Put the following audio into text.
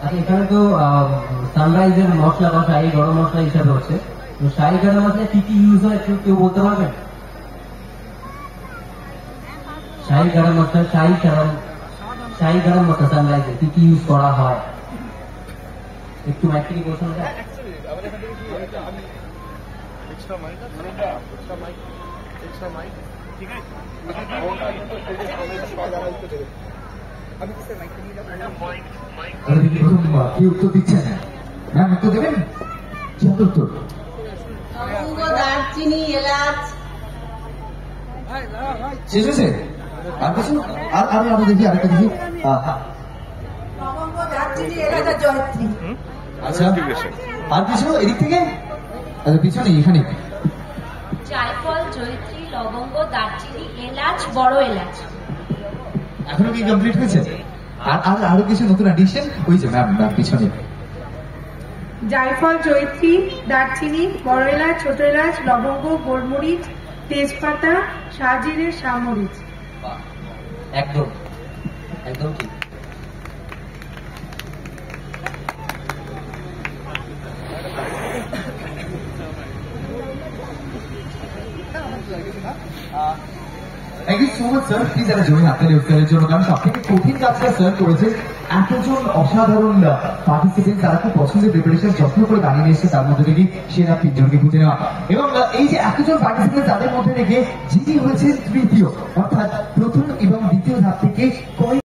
আচ্ছা, এখানে তো সানরাইজের মশলা বা শাহী গরম মশলা হিসাবে হচ্ছে, তো শাহী গরম মশলা কি কি ইউজ হয় একটু কেউ বলতে পারবেন? শাহী গরম মশলা, শাহী গরম মশলা সানরাইজে কি কি ইউজ করা হয় একটু মাইক থেকে বলছেন? কি উত্তর দিচ্ছেন? ম্যাম উত্তর দেবেন? কি উত্তর? লবঙ্গ, দারচিনি, এলাচ। শেষ হয়েছে? আর কিছু? আর আমি দেখি আরেকটা দেখি। লবঙ্গ, দারচিনি, এলাচ আর জয়ত্রী। আচ্ছা, আর কিছু এদিক থেকে? আচ্ছা, পিছনে এখানে জায়ফল, জয়িত্রী, লবঙ্গ, দারচিনি, এলাচ, বড় এলাচ। এখনো কি কমপ্লিট হয়েছে? আর আরো কিছু নতুন অ্যাডিশন? ওই যে ম্যাম পিছনে জায়ফল, জয়িত্রী, দারচিনি, বড় এলাচ, ছোট এলাচ, লবঙ্গ, গোলমরিচ, তেজপাতা, সাজিরে, সামরিচ। একদম একদম ঠিক। Thank you so much sir. Please একটা জমি হাতে স্যারের জন্য, কারণ সব থেকে কঠিন কাজটা স্যার করেছে। এতজন অসাধারণ পার্টিসিপেন্ট, তারা খুব পছন্দের প্রিপারেশন যত্ন করে বানিয়ে নিয়ে এসেছে, তার মধ্যে থেকে সেরা 3 জনকে খুঁজে নেওয়া। এবং এই যে এতজন পার্টিসিপেন্ট, তাদের মধ্যে থেকে যিনি হয়েছেন তৃতীয়, অর্থাৎ প্রথম এবং দ্বিতীয় ধাপ থেকে